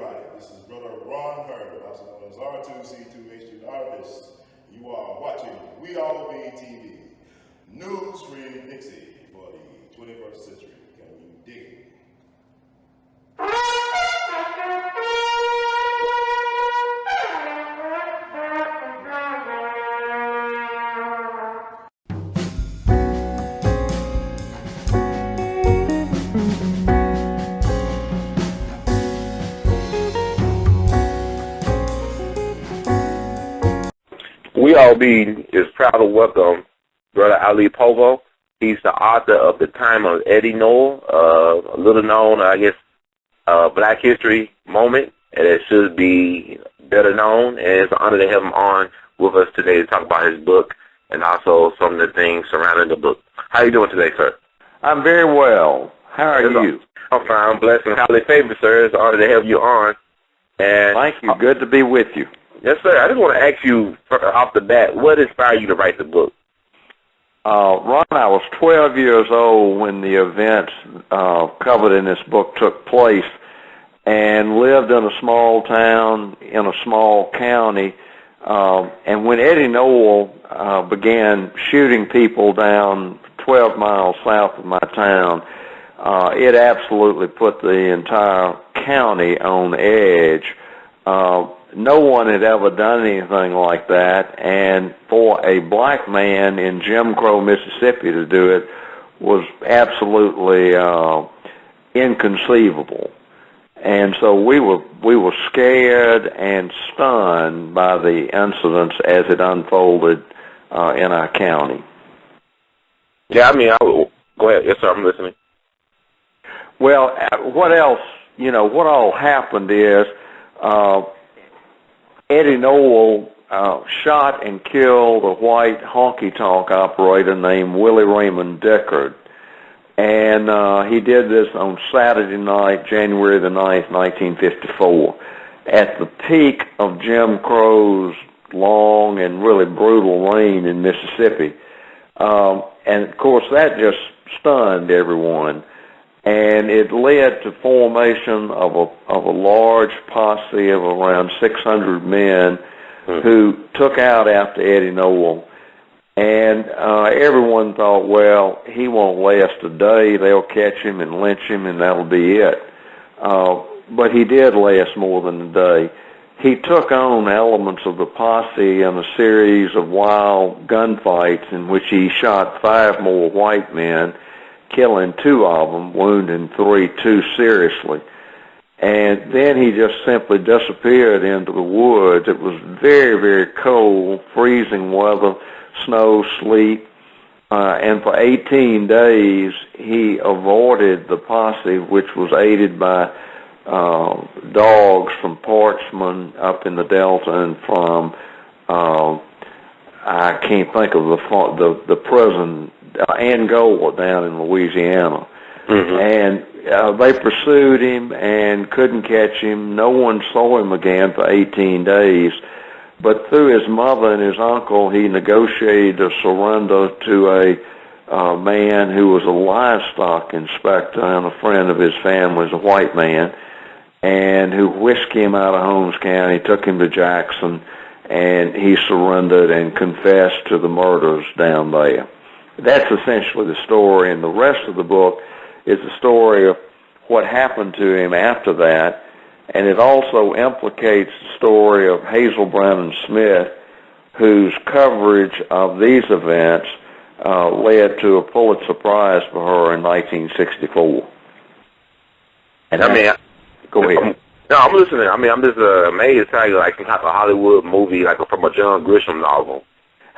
everybody. This is Brother Ron Heard, also known as R2C2H2 Artist. You are watching We All Be TV, News Free Dixie for the 21st century. Can you dig it? We All Be is proud to welcome Brother Allie Povall. He's the author of The Time of Eddie Noel, a little known, I guess, Black History moment, and it should be better known. And it's an honor to have him on with us today to talk about his book and also some of the things surrounding the book. How are you doing today, sir? I'm very well. How are you? I'm fine. I'm blessed and highly favored, sir. It's an honor to have you on. And thank you. Good to be with you. Yes, sir. I just want to ask you off the bat, what inspired you to write the book? Ron, I was 12 years old when the events covered in this book took place and lived in a small town in a small county. And when Eddie Noel began shooting people down 12 miles south of my town, it absolutely put the entire county on edge. No one had ever done anything like that, and for a black man in Jim Crow, Mississippi to do it was absolutely inconceivable. And so we were scared and stunned by the incidents as it unfolded in our county. Yeah, I mean, go ahead. Yes, sir, I'm listening. Well, what else, what all happened is Eddie Noel shot and killed a white honky-tonk operator named Willie Raymond Deckard. And he did this on Saturday night, January the 9th, 1954, at the peak of Jim Crow's long and really brutal reign in Mississippi. And, of course, that just stunned everyone. And it led to formation of a large posse of around 600 men who took out after Eddie Noel. And everyone thought, well, he won't last a day. They'll catch him and lynch him, and that'll be it. But he did last more than a day. He took on elements of the posse in a series of wild gunfights in which he shot 5 more white men, killing 2 of them, wounding 3 too seriously. And then he just simply disappeared into the woods. It was very, very cold, freezing weather, snow, sleet, and for 18 days he avoided the posse, which was aided by dogs from Parchman up in the Delta and from, I can't think of the prison, Angola down in Louisiana. And they pursued him and couldn't catch him. No one saw him again for 18 days. But through his mother and his uncle, he negotiated a surrender to a man who was a livestock inspector and a friend of his family, a white man, and who whisked him out of Holmes County, took him to Jackson, and he surrendered and confessed to the murders down there. That's essentially the story, and the rest of the book is the story of what happened to him after that, and it also implicates the story of Hazel Brannon Smith, whose coverage of these events led to a Pulitzer Prize for her in 1964. And go ahead. No, I'm listening. I mean, I'm just amazed how you can have a Hollywood movie from a John Grisham novel.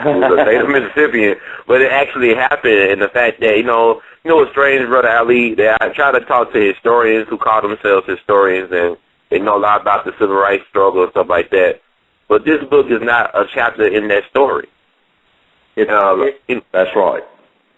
Who's a native Mississippian, but it actually happened, and the fact that, what's strange, Brother Ali, that I try to talk to historians who call themselves historians, and they know a lot about the civil rights struggle and stuff like that, but this book is not a chapter in that story. That's right.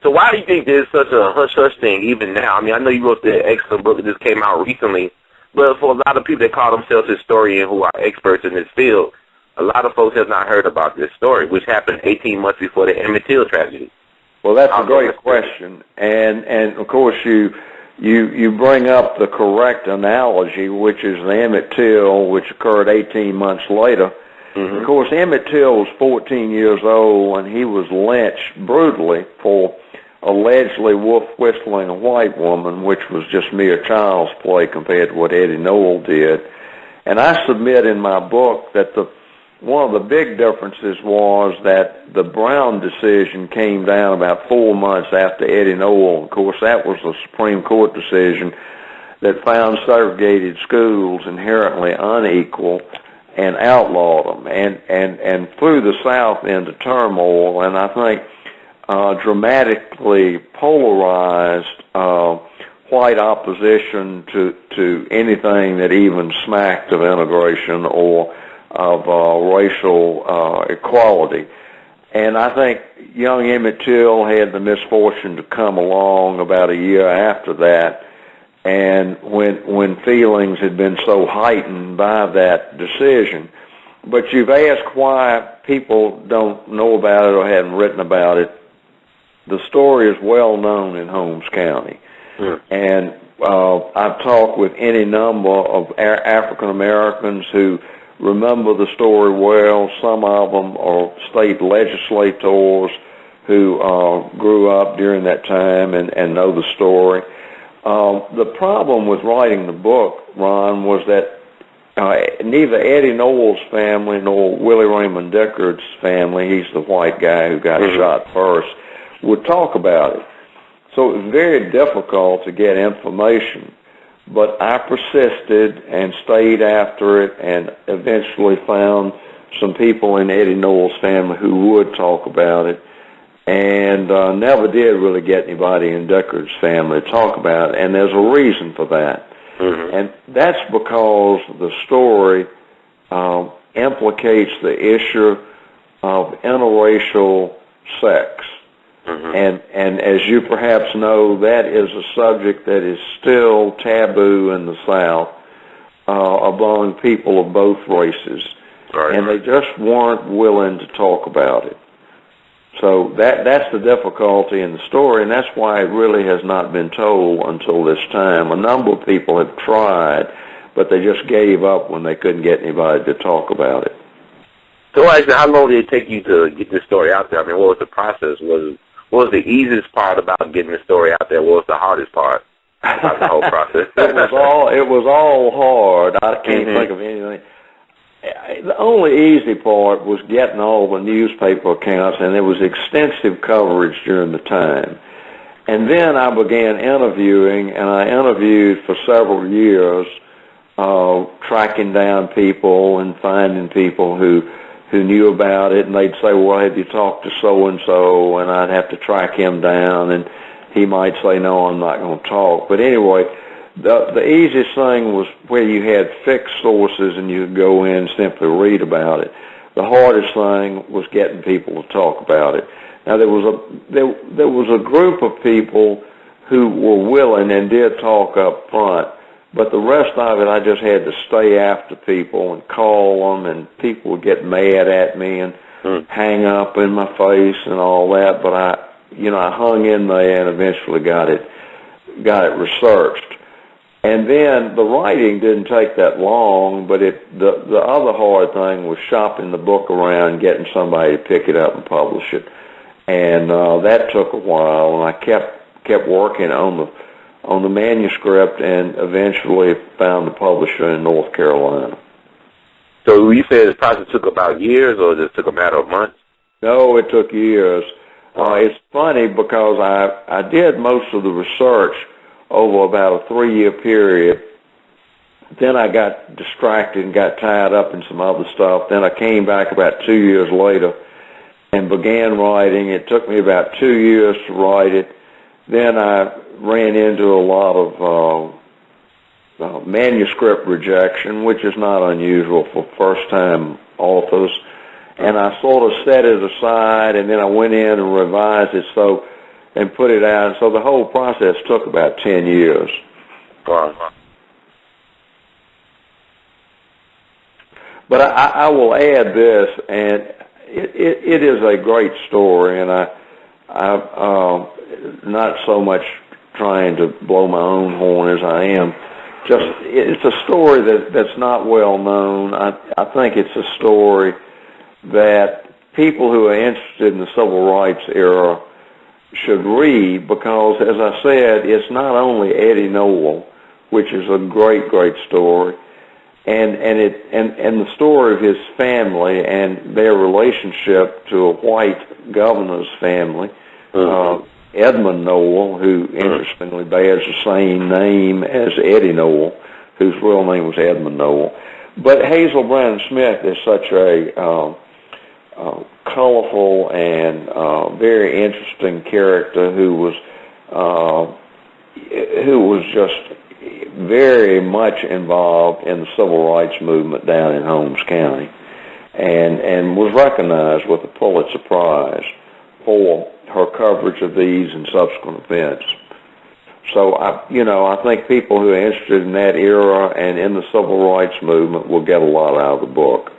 So why do you think there's such a hush-hush thing even now? I mean, I know you wrote the excellent book that just came out recently, but for a lot of people that call themselves historians who are experts in this field, a lot of folks have not heard about this story, which happened 18 months before the Emmett tragedy. Well, that's a great question, and of course you you bring up the correct analogy, which is the Emmett Till, which occurred 18 months later. Mm-hmm. Of course, Emmett Till was 14 years old, and he was lynched brutally for allegedly wolf-whistling a white woman, which was just mere child's play compared to what Eddie Noel did. And I submit in my book that one of the big differences was that the Brown decision came down about 4 months after Eddie Noel. Of course, that was the Supreme Court decision that found segregated schools inherently unequal and outlawed them and threw the South into turmoil, and I think dramatically polarized white opposition to anything that even smacked of integration or of racial equality. And I think young Emmett Till had the misfortune to come along about a year after that, and when feelings had been so heightened by that decision. But you've asked why people don't know about it or haven't written about it. The story is well known in Holmes County. Mm. And I've talked with any number of African Americans who remember the story well. Some of them are state legislators who grew up during that time and know the story. The problem with writing the book, Ron, was that neither Eddie Noel's family nor Willie Raymond Deckard's family, he's the white guy who got shot first, would talk about it. So it was very difficult to get information. But I persisted and stayed after it and eventually found some people in Eddie Noel's family who would talk about it, and never did really get anybody in Deckard's family to talk about it, and there's a reason for that. Mm-hmm. And that's because the story implicates the issue of interracial sex. Mm-hmm. And as you perhaps know, that is a subject that is still taboo in the South among people of both races. Right. And they just weren't willing to talk about it. So that's the difficulty in the story, and that's why it really has not been told until this time. A number of people have tried, but they just gave up when they couldn't get anybody to talk about it. So actually, how long did it take you to get this story out there? I mean, what was the process? What was the easiest part about getting the story out there? What was the hardest part about the whole process? It was all hard. I can't think of anything. The only easy part was getting all the newspaper accounts, and there was extensive coverage during the time. And then I began interviewing, and I interviewed for several years, tracking down people and finding people who knew about it, and they'd say, well, have you talked to so-and-so? And I'd have to track him down, and he might say, no, I'm not going to talk. But anyway, the easiest thing was where you had fixed sources and you could go in and simply read about it. The hardest thing was getting people to talk about it. Now, there was a group of people who were willing and did talk up front, but the rest of it, I just had to stay after people and call them, and people would get mad at me and hang up in my face and all that. But I hung in there and eventually got it researched. And then the writing didn't take that long, but the other hard thing was shopping the book around, getting somebody to pick it up and publish it, and that took a while. And I kept working on the manuscript, and eventually found the publisher in North Carolina. So you said the process took about years, or just took a matter of months? No, it took years. It's funny because I did most of the research over about a 3-year period. Then I got distracted and got tied up in some other stuff. Then I came back about 2 years later and began writing. It took me about 2 years to write it. Then I ran into a lot of manuscript rejection, which is not unusual for first-time authors. And I sort of set it aside, and then I went in and revised it and put it out. So the whole process took about 10 years. Wow. But I will add this, and it is a great story, and I not so much trying to blow my own horn as I am. It's a story that's not well known. I think it's a story that people who are interested in the civil rights era should read, because, as I said, it's not only Eddie Noel, which is a great, great story, and the story of his family and their relationship to a white governor's family, Edmund Noel, who interestingly bears the same name as Eddie Noel, whose real name was Edmund Noel. But Hazel Brandon Smith is such a colorful and very interesting character who was just very much involved in the civil rights movement down in Holmes County, and was recognized with the Pulitzer Prize for her coverage of these and subsequent events. So I think people who are interested in that era and in the civil rights movement will get a lot out of the book.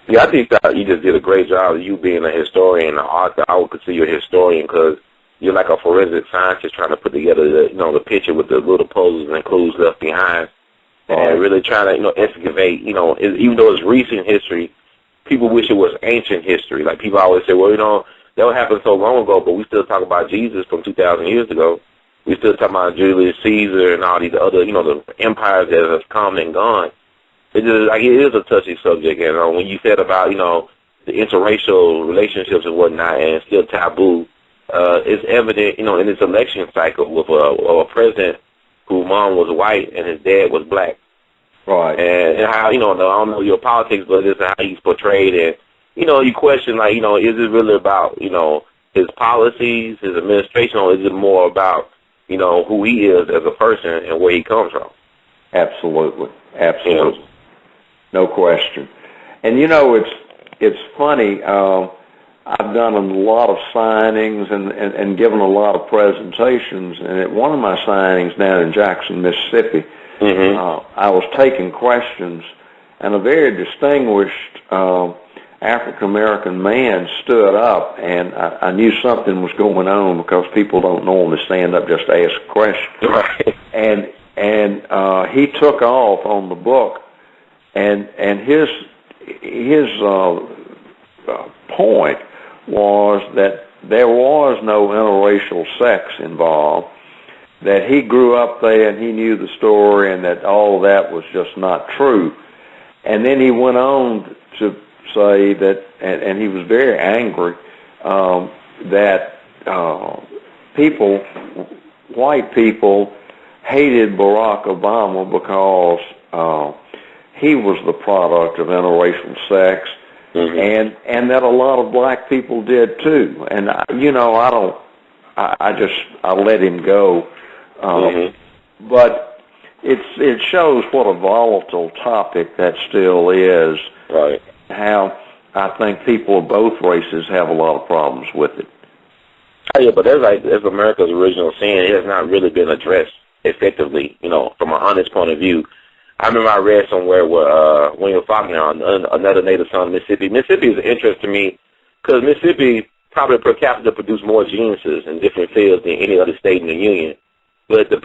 Yeah, I think that you just did a great job of you being a historian, an author. I would consider you a historian because you're like a forensic scientist trying to put together the picture with the little puzzles and clues left behind, and really trying to excavate. Even though it's recent history, people wish it was ancient history. Like people always say, well, that happened so long ago, but we still talk about Jesus from 2,000 years ago. We still talk about Julius Caesar and all these other, the empires that have come and gone. It is a touchy subject, and when you said about, the interracial relationships and whatnot, and still taboo, it's evident, in this election cycle with a president whose mom was white and his dad was black. Right. And how, I don't know your politics, but this is how he's portrayed, and, you question, like, is it really about, his policies, his administration, or is it more about, who he is as a person and where he comes from? Absolutely. No question. And it's funny. I've done a lot of signings and given a lot of presentations. And at one of my signings down in Jackson, Mississippi, I was taking questions, and a very distinguished African-American man stood up, and I knew something was going on because people don't normally stand up just to ask a question. Right. And he took off on the book, and his point was that there was no interracial sex involved, that he grew up there and he knew the story, and that all of that was just not true. And then he went on to say that, and he was very angry, that white people hated Barack Obama because he was the product of interracial sex, and that a lot of black people did too. And I let him go. But it shows what a volatile topic that still is. Right. How I think people of both races have a lot of problems with it. Oh, yeah, but that's America's original sin. It has not really been addressed effectively, from an honest point of view. I remember I read somewhere where William Faulkner, another native son of Mississippi. Mississippi is of interest to me because Mississippi probably per capita produced more geniuses in different fields than any other state in the Union. But the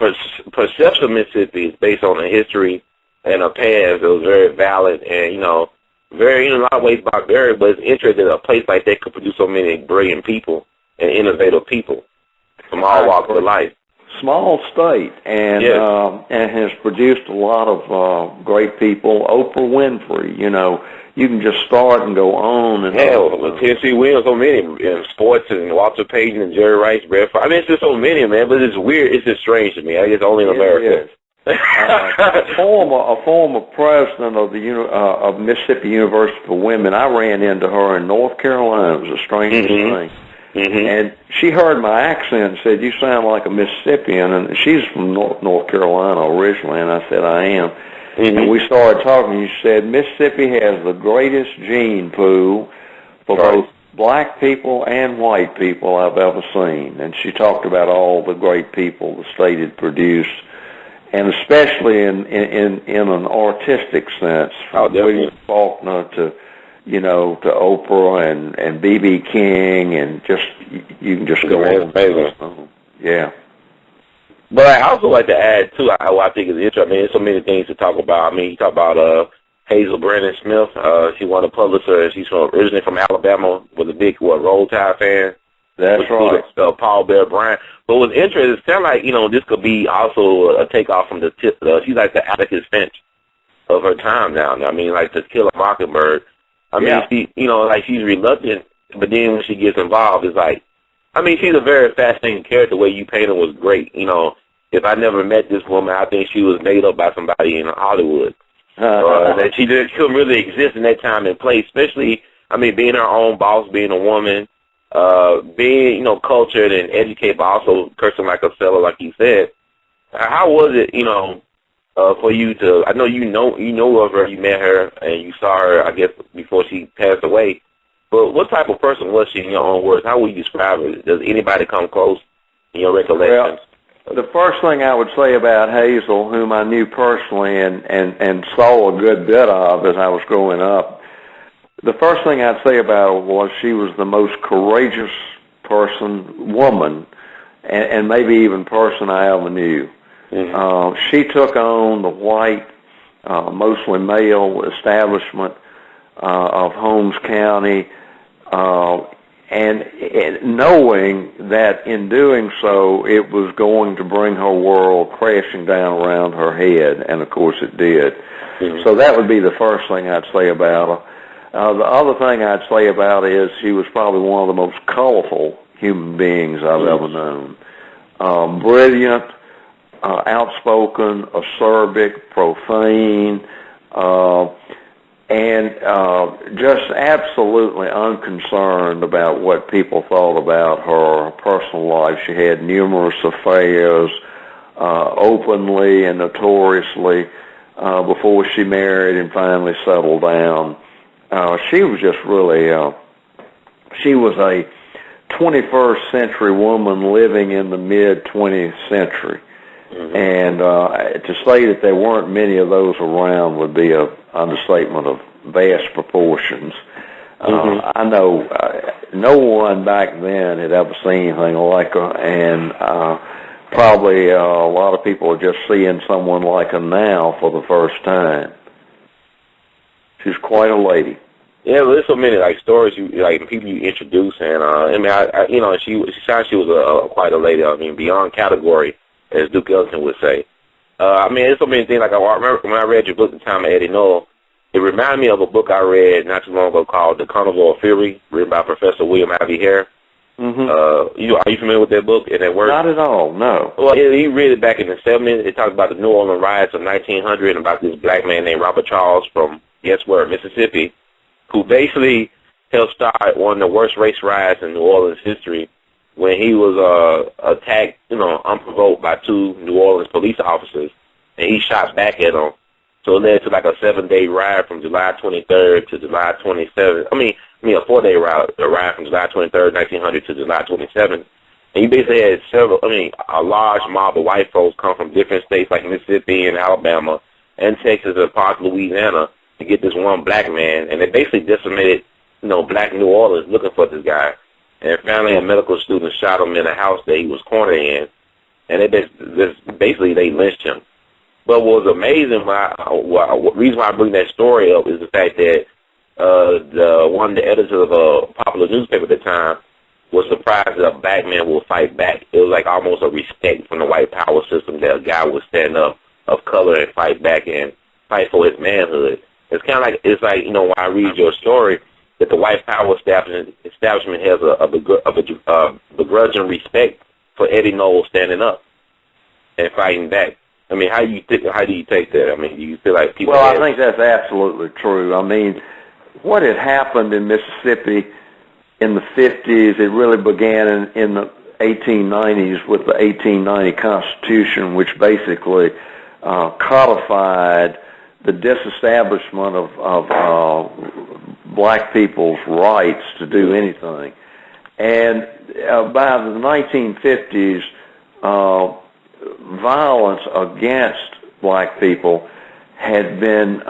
perception of Mississippi is based on a history and a past that was very valid and, very, in a lot of ways, barbaric, but it's interesting that a place like that could produce so many brilliant people and innovative people from all walks of life. Small state, and has produced a lot of great people. Oprah Winfrey, you can just start and go on. And Tennessee Williams, so many in sports, and Walter Payton and Jerry Rice, Brett Favre. I mean, it's just so many, man. But it's weird. It's just strange to me. I guess only in America. A former president of Mississippi University for Women, I ran into her in North Carolina. It was the strangest thing. And she heard my accent and said, "You sound like a Mississippian." And she's from North Carolina originally, and I said, "I am." And we started talking. She said, "Mississippi has the greatest gene pool for both black people and white people I've ever seen." And she talked about all the great people the state had produced, and especially in an artistic sense, from William Faulkner to Oprah and B.B. King, and you can just go on. Amazing. Yeah. But I also like to add, too, I think is interesting. I mean, there's so many things to talk about. I mean, you talk about Hazel Brandon Smith. She won a Pulitzer. She's originally from Alabama, was a big, Roll Tide fan. That's right. Paul Bear Bryant. But what's interesting, it sounds like, this could be also a takeoff from she's like the Atticus Finch of her time now. I mean, like To Kill a Mockingbird. I mean, she, like she's reluctant, but then when she gets involved, it's like, I mean, she's a very fascinating character. The way you paint her was great. If I never met this woman, I think she was made up by somebody in Hollywood. That she couldn't really exist in that time and place, especially, I mean, being her own boss, being a woman, being, cultured and educated, but also cursing like a seller, like you said. How was it, for you to, I know you know of her, you met her, and you saw her, I guess, before she passed away. But what type of person was she in your own words? How would you describe her? Does anybody come close in your recollections? Well, the first thing I would say about Hazel, whom I knew personally and saw a good bit of as I was growing up, the first thing I'd say about her was she was the most courageous woman, and maybe even person I ever knew. Mm-hmm. She took on the white, mostly male establishment of Holmes County, and knowing that in doing so, it was going to bring her world crashing down around her head, and of course it did. Mm-hmm. So that would be the first thing I'd say about her. The other thing I'd say about her is she was probably one of the most colorful human beings I've ever known. Brilliant, outspoken, acerbic, profane, and just absolutely unconcerned about what people thought about her personal life. She had numerous affairs, openly and notoriously, before she married and finally settled down. She was just really, she was a 21st century woman living in the mid-20th century. Mm-hmm. And to say that there weren't many of those around would be an understatement of vast proportions. Mm-hmm. I know no one back then had ever seen anything like her, and probably a lot of people are just seeing someone like her now for the first time. She's quite a lady. Yeah, well, there's so many stories people you introduce, and I mean, she was quite a lady. I mean, beyond category, as Duke Ellington would say. I mean, there's so many things. Like I remember when I read your book, The Time of Eddie Noel, it reminded me of a book I read not too long ago called The Carnival of Fury, written by Professor William Ivy Hare. Mm-hmm. Are you familiar with that book and that work? Not at all, no. Well, he read it back in the 70s. It talks about the New Orleans riots of 1900 and about this black man named Robert Charles from, guess where, Mississippi, who basically helped start one of the worst race riots in New Orleans history when he was attacked, unprovoked by two New Orleans police officers, and he shot back at them. So it led to like a 7-day riot from July 23rd to July 27th. I mean a 4-day riot from July 23rd, 1900 to July 27th. And you basically had a large mob of white folks come from different states like Mississippi and Alabama and Texas and parts of Louisiana to get this one black man. And they basically decimated, black New Orleans looking for this guy. And finally a medical student shot him in a house that he was cornered in. And basically they lynched him. But what was amazing, the reason why I bring that story up is the fact that one of the editors of a popular newspaper at the time was surprised that a black man would fight back. It was like almost a respect from the white power system that a guy would stand up of color and fight back and fight for his manhood. It's kind of like, when I read your story, that the white power establishment has a begrudging respect for Eddie Noel standing up and fighting back. I mean, how do you take that? I mean, do you feel like people... Well, I think that's absolutely true. I mean, what had happened in Mississippi in the 50s, it really began in the 1890s with the 1890 Constitution, which basically codified the disestablishment of black people's rights to do anything. And by the 1950s, violence against black people had been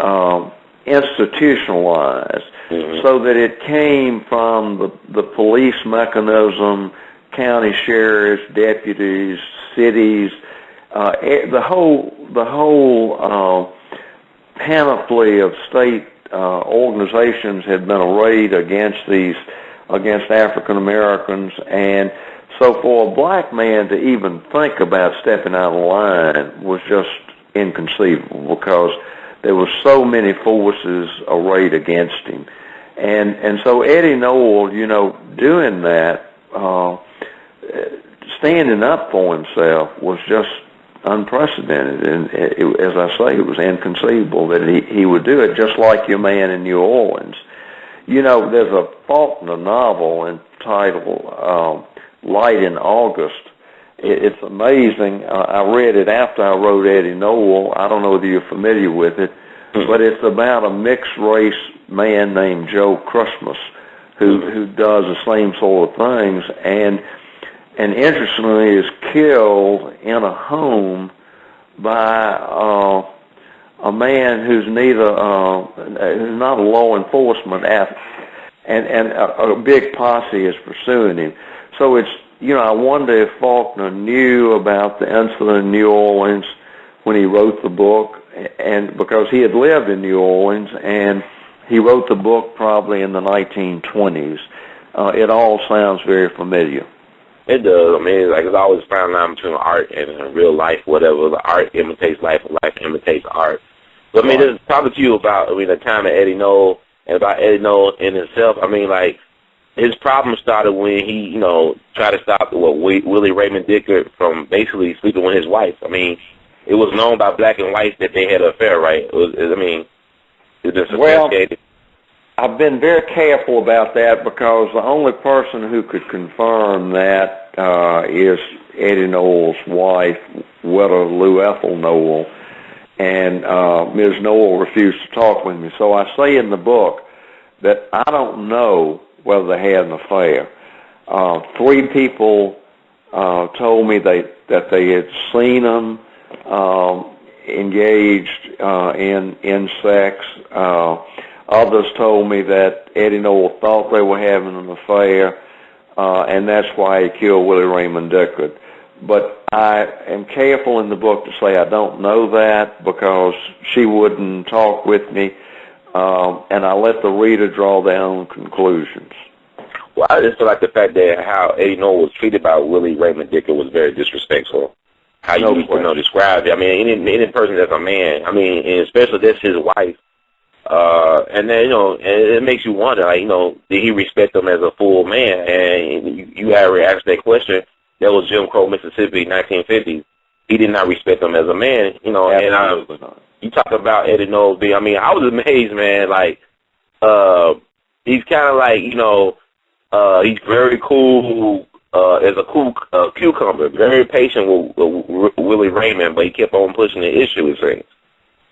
institutionalized, so that it came from the police mechanism, county sheriffs, deputies, cities, the whole panoply of state organizations had been arrayed against African Americans, and so for a black man to even think about stepping out of line was just inconceivable, because there were so many forces arrayed against him. And so Eddie Noel, doing that, standing up for himself was just unprecedented. And as I say, it was inconceivable that he would do it, just like your man in New Orleans. There's a Faulkner novel entitled Light in August. It's amazing. I read it after I wrote Eddie Noel. I don't know whether you're familiar with it, but it's about a mixed-race man named Joe Christmas who does the same sort of things, and interestingly is killed in a home by a man who's who's not a law enforcement and a big posse is pursuing him. So it's, I wonder if Faulkner knew about the incident in New Orleans when he wrote the book, and because he had lived in New Orleans, and he wrote the book probably in the 1920s. It all sounds very familiar. It does. I mean, it's always found out between art and real life, whatever. The art imitates life, and life imitates art. But I mean, just talking to you about, the time of Eddie Noel and about Eddie Noel in himself, his problem started when he, tried to stop Willie Raymond Dickard from basically sleeping with his wife. It was known by black and whites that they had an affair, right? It was sophisticated. I've been very careful about that, because the only person who could confirm that is Eddie Noel's wife, widow Lou Ethel Noel, and Ms. Noel refused to talk with me. So I say in the book that I don't know whether they had an affair. 3 people told me that they had seen them engaged in sex. Others told me that Eddie Noel thought they were having an affair, and that's why he killed Willie Raymond Dickard. But I am careful in the book to say I don't know that, because she wouldn't talk with me, and I let the reader draw their own conclusions. Well, I just feel like the fact that how Eddie Noel was treated by Willie Raymond Dickard was very disrespectful. How you described it. Any person that's a man, and especially that's his wife. And then, it makes you wonder, did he respect him as a full man? And you already asked that question. That was Jim Crow, Mississippi, 1950s. He did not respect him as a man, Absolutely not. You talk about Eddie Noel being, I was amazed, man, he's kind of he's very cool, as a cool cucumber, very patient with Willie Raymond, but he kept on pushing the issue, it seems.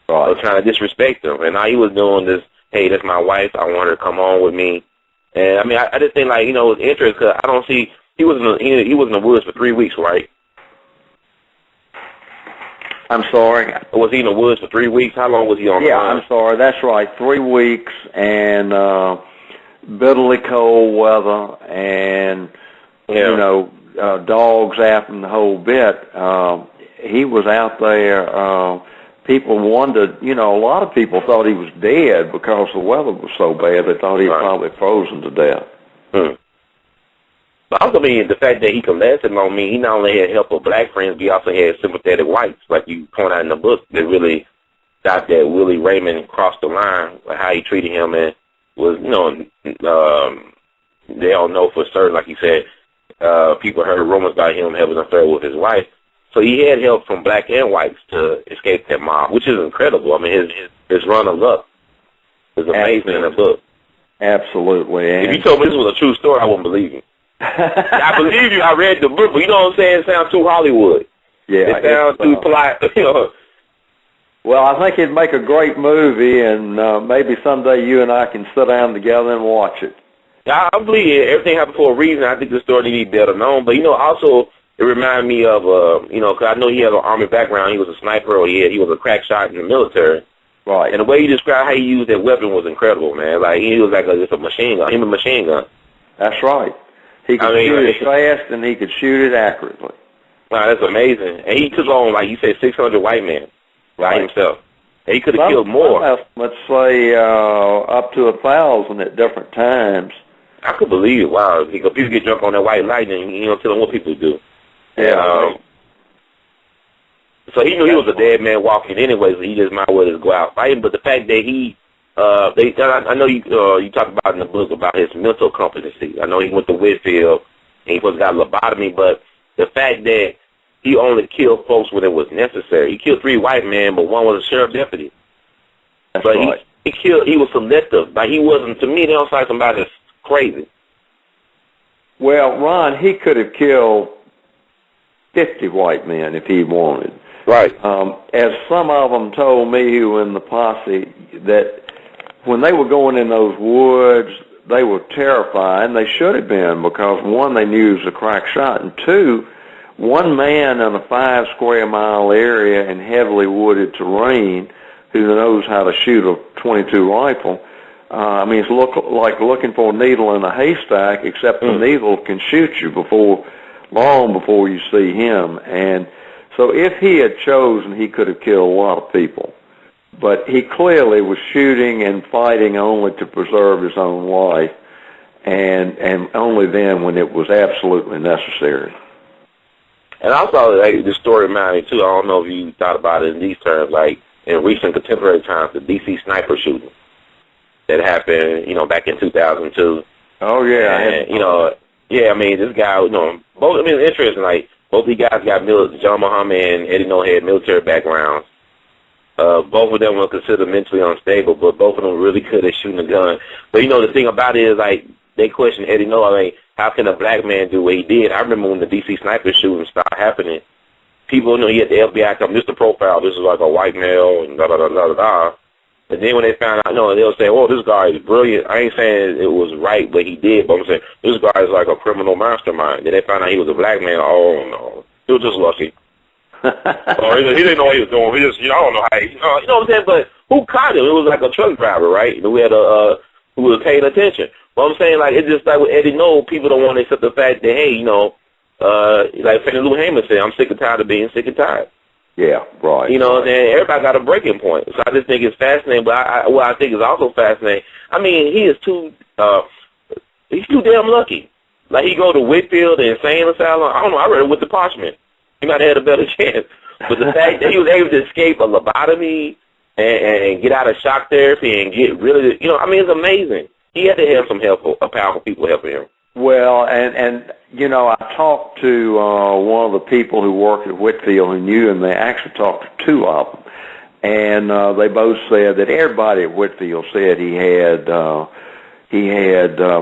Right. So trying to disrespect him. And now he was doing this, hey, that's my wife, I want her to come on with me. And I just think it was interesting, because I don't see, he was in the woods for 3 weeks, right? I'm sorry? Was he in the woods for 3 weeks? How long was he on the run? I'm sorry, that's right, 3 weeks, and bitterly cold weather, and, dogs after him the whole bit. He was out there. People wondered, a lot of people thought he was dead because the weather was so bad. They thought he was probably frozen to death. But also, the fact that he could last it long, he not only had help of black friends, but he also had sympathetic whites, like you point out in the book, that really thought that Willie Raymond crossed the line, like how he treated him, and was, they don't know for certain, like you said, people heard rumors about him having an affair with his wife. So he had help from black and whites to escape that mob, which is incredible. His run of luck is amazing in the book. Absolutely. If you told me this was a true story, I wouldn't believe you. I believe you. I read the book, but you know what I'm saying? It sounds too Hollywood. Yeah. It sounds too polite. Well, I think it'd make a great movie, and maybe someday you and I can sit down together and watch it. I believe everything happened for a reason. I think the story needs to be better known. But, also, it reminded me of, because I know he has an Army background. He was a sniper, or he was a crack shot in the military. Right. And the way he described how he used that weapon was incredible, man. He was like just a machine gun, him a machine gun. That's right. He could shoot it fast, and he could shoot it accurately. Wow, that's amazing. And he took on, like you said, 600 white men by himself. And he could have killed more. Let's say up to 1,000 at different times. I could believe it. Wow, because people get drunk on that white lightning, you know, tell them what people do. Yeah. So he knew he was a dead man walking anyway, so he just might as well just go out fighting. But the fact that I know you talk about in the book about his mental competency. I know he went to Whitfield and he supposed to got lobotomy, but the fact that he only killed folks when it was necessary. He killed 3 white men, but one was a sheriff deputy. That's but right. He was selective. Like, he wasn't, to me, they don't like somebody that's crazy. Well, Ron, he could have killed 50 white men if he wanted. Right. As some of them told me who were in the posse, that when they were going in those woods, they were terrified, and they should have been, because one, they knew it was a crack shot, and two, one man in a 5 square mile area in heavily wooded terrain who knows how to shoot a .22 rifle, it's like looking for a needle in a haystack, except the needle can shoot you long before you see him. And so if he had chosen, he could have killed a lot of people. But he clearly was shooting and fighting only to preserve his own life, and only then when it was absolutely necessary. And also, like, the story reminded me, too, I don't know if you thought about it in these terms, like in recent contemporary times, the D.C. sniper shooting that happened, back in 2002. Oh, yeah. And, this guy, it's interesting, like, both these guys got John Muhammad and Eddie Noel had military backgrounds. Both of them were considered mentally unstable, but both of them really good at shooting a gun. But, the thing about it is, like, they questioned Eddie Noel, how can a black man do what he did? I remember when the D.C. sniper shooting started happening, people, he had the FBI come, this is the profile, this is like a white male, and da-da-da-da-da-da. But then when they found out, they'll say, oh, this guy is brilliant. I ain't saying it was right what he did, but I'm saying this guy is like a criminal mastermind. Then they found out he was a black man. Oh, no. He was just lucky. Or he didn't know what he was doing. He just, I don't know how you know what I'm saying? But who caught him? It was like a truck driver, right? We had who was paying attention. But I'm saying, like, it's just like with Eddie Noel, people don't want to accept the fact that, hey, like Fannie Lou Hamer said, I'm sick and tired of being sick and tired. Yeah, right. And everybody got a breaking point. So I just think it's fascinating. But what I think is also fascinating, he's too damn lucky. Like, he go to Whitfield, the insane asylum. I don't know. I read it with the parchment. He might have had a better chance. But the fact that he was able to escape a lobotomy and get out of shock therapy and get really, it's amazing. He had to have some powerful people helping him. Well, and I talked to one of the people who worked at Whitfield who knew him. They actually talked to 2 of them, and they both said that everybody at Whitfield said he had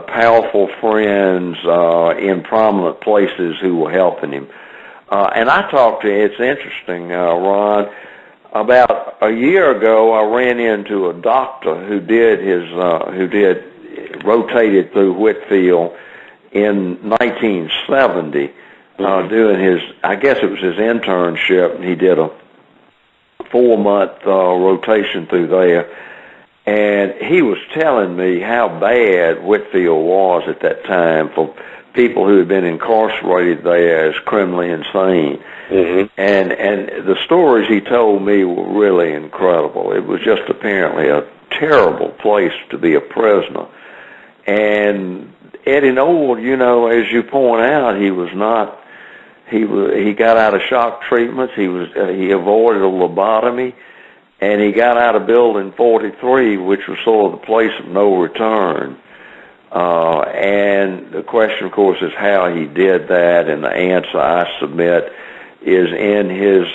powerful friends in prominent places who were helping him. And I talked to, it's interesting, Ron, about a year ago I ran into a doctor who rotated through Whitfield in 1970, doing I guess it was his internship, and he did a 4-month rotation through there. And he was telling me how bad Whitfield was at that time for people who had been incarcerated there as criminally insane. Mm-hmm. And the stories he told me were really incredible. It was just apparently a terrible place to be a prisoner. And Eddie Noel, as you point out, he got out of shock treatments. He avoided a lobotomy, and he got out of Building 43, which was sort of the place of no return. And the question, of course, is how he did that, and the answer I submit is in his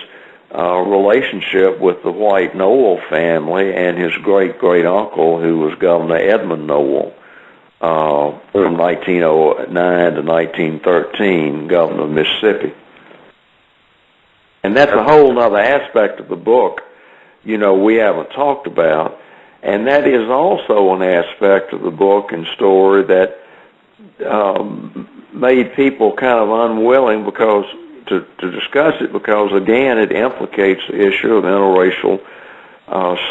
relationship with the white Noel family and his great-great-uncle, who was Governor Edmund Noel, from 1909 to 1913, governor of Mississippi. And that's a whole other aspect of the book, we haven't talked about. And that is also an aspect of the book and story that made people kind of unwilling to discuss it, because, again, it implicates the issue of interracial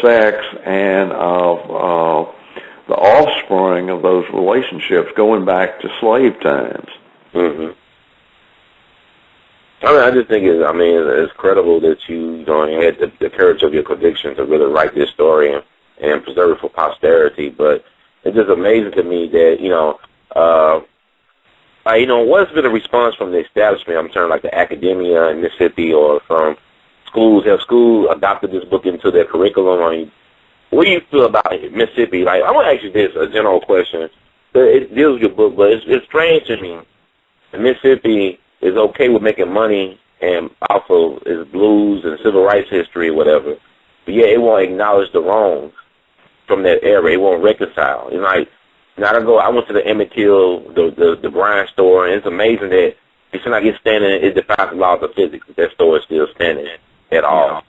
sex and of the offspring of those relationships going back to slave times. Mm-hmm. I just think it's credible that you had the courage of your conviction to really write this story and preserve it for posterity. But it's just amazing to me that, what's been a response from the establishment, I'm saying like the academia in Mississippi or from schools? Have schools adopted this book into their curriculum? What do you feel about Mississippi? Like, I want to ask you this, a general question. It deals with your book, but it's strange to me that Mississippi is okay with making money and off of its blues and civil rights history or whatever, but yet it won't acknowledge the wrongs from that era. It won't reconcile. It's like, I went to the Emmett the Brian store, and it's amazing that it seems like it's standing, it defies the laws of physics. That store is still standing at all.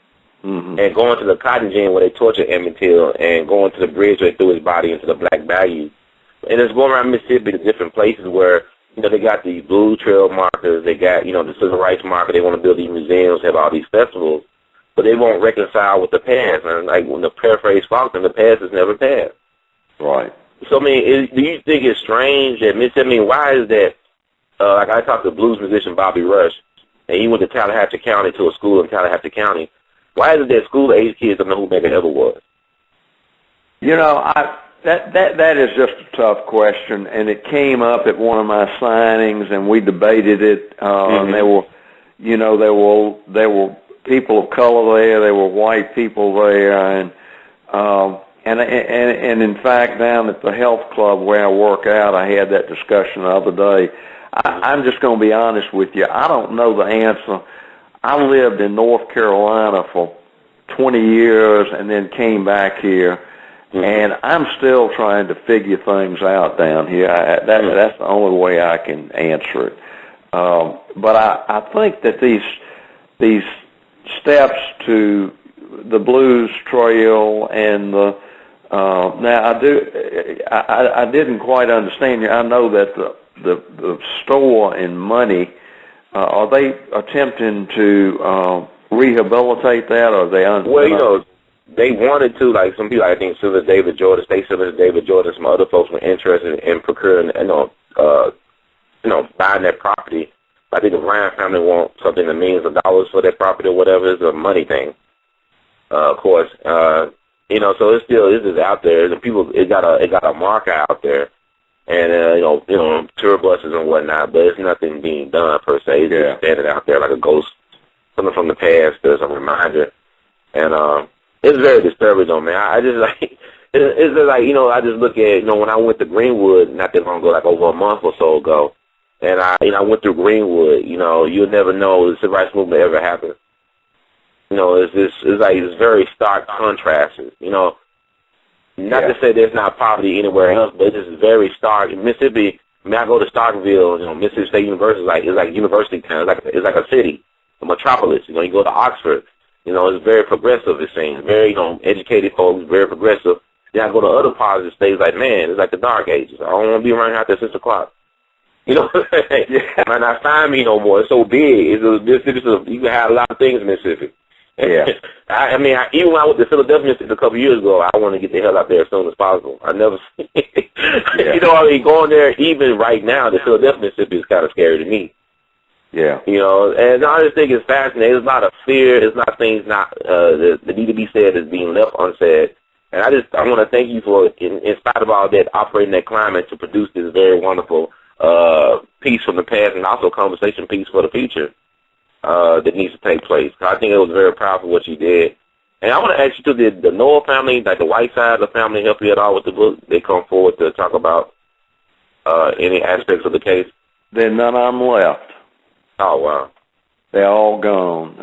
Mm-hmm. And going to the cotton gin where they tortured Emmett Till, and going to the bridge where they threw his body into the Black Bayou. And it's going around Mississippi to different places where, they got the Blue Trail markers, they got, the Civil Rights marker, they want to build these museums, have all these festivals, but they won't reconcile with the past. And like when the paraphrase Faulkner, the past is never past. Right. So, do you think it's strange that Mississippi, why is that, like I talked to blues musician Bobby Rush, and he went to Tallahatchie County to a school in Tallahatchie County. Why is it that school-age kids don't know who Medgar Evers was? That is just a tough question, and it came up at one of my signings, and we debated it. And there were people of color there, there were white people there, and in fact, down at the health club where I work out, I had that discussion the other day. I'm just going to be honest with you. I don't know the answer. I lived in North Carolina for 20 years and then came back here. And I'm still trying to figure things out down here. That's the only way I can answer it. But I think that these steps to the Blues Trail and now I didn't quite understand you. I know that the store and money, are they attempting to rehabilitate that, or are they they wanted to, like some people, I think, Senator David Jordan, State Senator David Jordan, some other folks were interested in procuring, buying that property. I think the Ryan family wants something in the millions of dollars for that property or whatever. It's a money thing, of course. So it's just out there. The people, it got a marker out there, and tour buses and whatnot. But it's nothing being done per se. It's just standing out there like a ghost, something from the past. There's a reminder, and it's very disturbing, though, man. I just it's just like, I just look at, when I went to Greenwood not that long ago, like over a month or so ago, and I went through Greenwood, you'll never know the civil rights movement ever happened. It's very stark contrasts, not to say there's not poverty anywhere else, but it's just very stark. In Mississippi, I go to Starkville, Mississippi State University, it's like university town. It's like a city, a metropolis. You go to Oxford. It's very progressive, it seems. Very, educated folks, very progressive. Then I go to other parts of the states, like, man, it's like the dark ages. I don't want to be around here after 6 o'clock. You might not find me no more. It's so big. You can have a lot of things in Mississippi. Yeah. Even when I went to Philadelphia, Mississippi a couple of years ago, I want to get the hell out there as soon as possible. I never, going there, even right now, the Philadelphia, Mississippi is kind of scary to me. Yeah. And I just think it's fascinating. There's a lot of fear. There's a lot of things that need to be said that's being left unsaid. And I want to thank you for, in spite of all that, operating that climate to produce this very wonderful piece from the past and also conversation piece for the future that needs to take place. I think it was very powerful what you did. And I want to ask you, too, did the Noel family, like the white side of the family, help you at all with the book? They come forward to talk about any aspects of the case? There's none of them left. Oh, wow. They're all gone.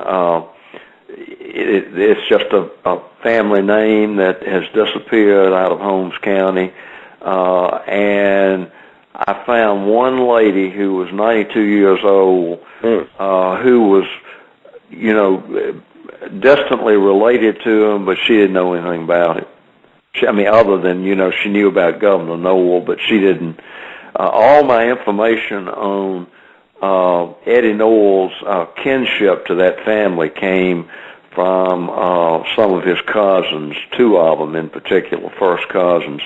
It's just a family name that has disappeared out of Holmes County. And I found one lady who was 92 years old who was, distantly related to him, but she didn't know anything about it. Other than, she knew about Governor Noel, but she didn't. All my information on Eddie Noel's kinship to that family came from some of his cousins, 2 of them in particular, first cousins,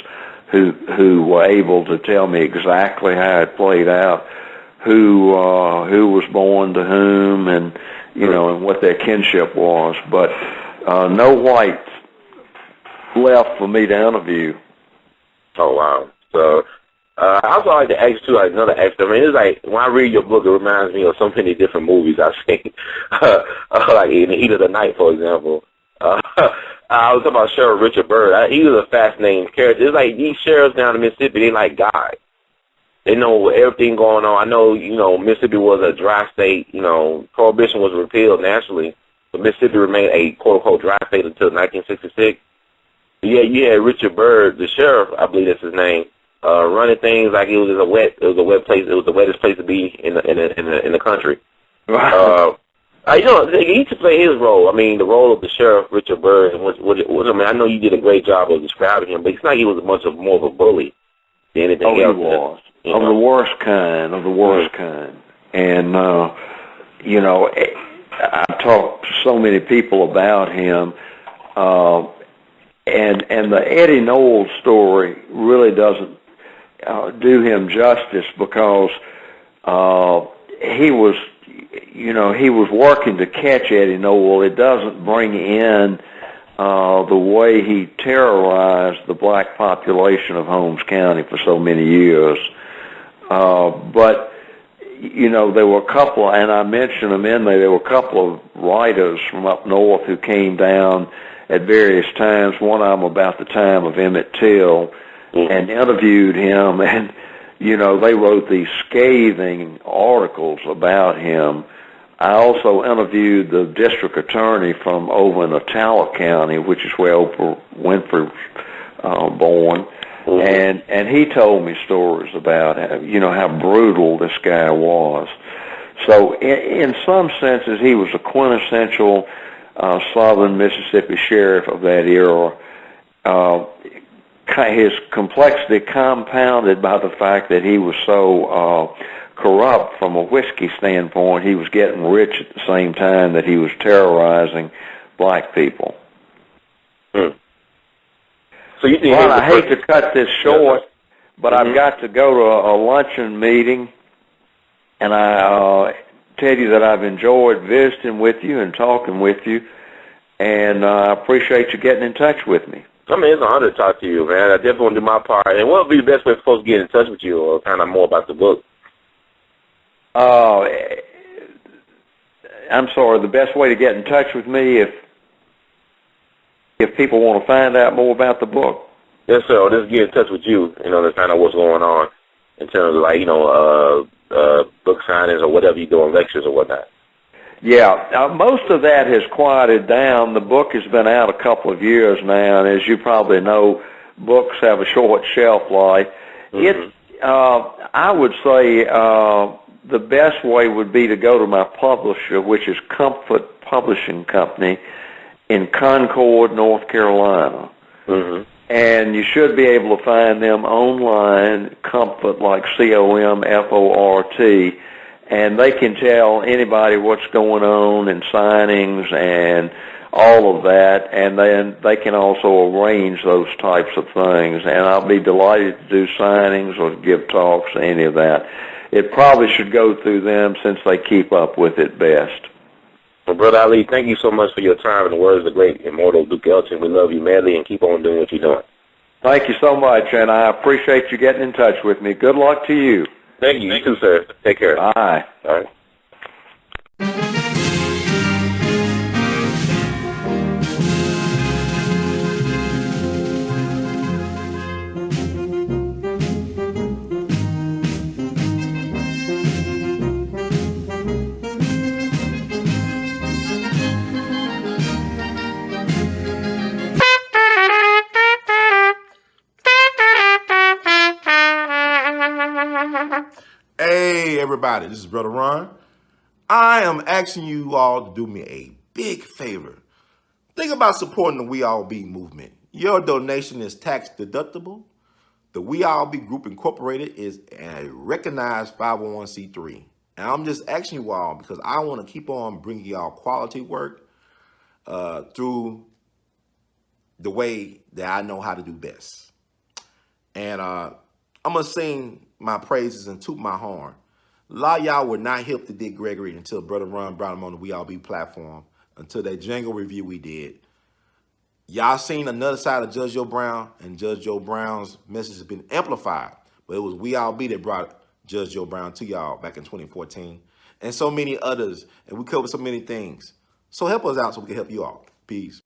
who were able to tell me exactly how it played out, who was born to whom, and and what their kinship was. But no whites left for me to interview. Oh, wow. So, I also like to ask, too, like, another extra. I mean, it's like, when I read your book, it reminds me of so many different movies I've seen. Like, In the Heat of the Night, for example. I was talking about Sheriff Richard Byrd. He was a fascinating character. It's like, these sheriffs down in Mississippi, they like God. They know everything going on. I know, Mississippi was a dry state. Prohibition was repealed nationally, but Mississippi remained a quote-unquote dry state until 1966. Yeah, you had Richard Byrd, the sheriff, I believe that's his name, running things like it was a wet place. It was the wettest place to be in the country. Wow. He used to play his role. I mean, the role of the sheriff, Richard Byrd. I mean, I know you did a great job of describing him, but it's not like he was more of a bully than anything else. He was. Of the worst kind, And, I've talked to so many people about him, and the Eddie Noel story really doesn't do him justice, because he was working to catch Eddie Noel. It doesn't bring in the way he terrorized the black population of Holmes County for so many years. But there were a couple, and I mentioned them in there were a couple of writers from up north who came down at various times, one of them about the time of Emmett Till, and interviewed him, and, they wrote these scathing articles about him. I also interviewed the district attorney from over in Attn County, which is where Oprah Winfrey was born, and he told me stories about how brutal this guy was. So in some senses, he was a quintessential Southern Mississippi sheriff of that era. His complexity compounded by the fact that he was so corrupt from a whiskey standpoint. He was getting rich at the same time that he was terrorizing black people. So you think? Well, I hate to cut this short, but I've got to go to a luncheon meeting, and I tell you that I've enjoyed visiting with you and talking with you, and I appreciate you getting in touch with me. I mean, it's an honor to talk to you, man. I definitely want to do my part. And what would be the best way for folks to get in touch with you or find out more about the book? I'm sorry, the best way to get in touch with me if people want to find out more about the book. Yes, sir. Or just get in touch with you, to find out what's going on in terms of, like, book signings or whatever you do on lectures or whatnot. Yeah, most of that has quieted down. The book has been out a couple of years now, and as you probably know, books have a short shelf life. I would say the best way would be to go to my publisher, which is Comfort Publishing Company in Concord, North Carolina. And you should be able to find them online, Comfort, like COMFORT, and they can tell anybody what's going on and signings and all of that, and then they can also arrange those types of things, and I'll be delighted to do signings or to give talks, any of that. It probably should go through them since they keep up with it best. Well, Brother Ali, thank you so much for your time and the words of the great immortal Duke Ellington. We love you madly, and keep on doing what you're doing. Thank you so much, and I appreciate you getting in touch with me. Good luck to you. Thank you. You too, sir. Take care. Bye. All right. Hey, everybody, this is Brother Ron. I am asking you all to do me a big favor. Think about supporting the We All Be movement. Your donation is tax deductible. The We All Be Group Incorporated is a recognized 501c3. And I'm just asking you all because I want to keep on bringing y'all quality work through the way that I know how to do best. And I'm going to sing my praises and toot my horn A lot of y'all were not hip to Dick Gregory until Brother Ron brought him on the We All Be platform, until that Django review we did. Y'all seen another side of Judge Joe Brown, and Judge Joe Brown's message has been amplified. But it was We All Be that brought Judge Joe Brown to y'all back in 2014. And so many others. And we covered so many things. So help us out so we can help you all. Peace.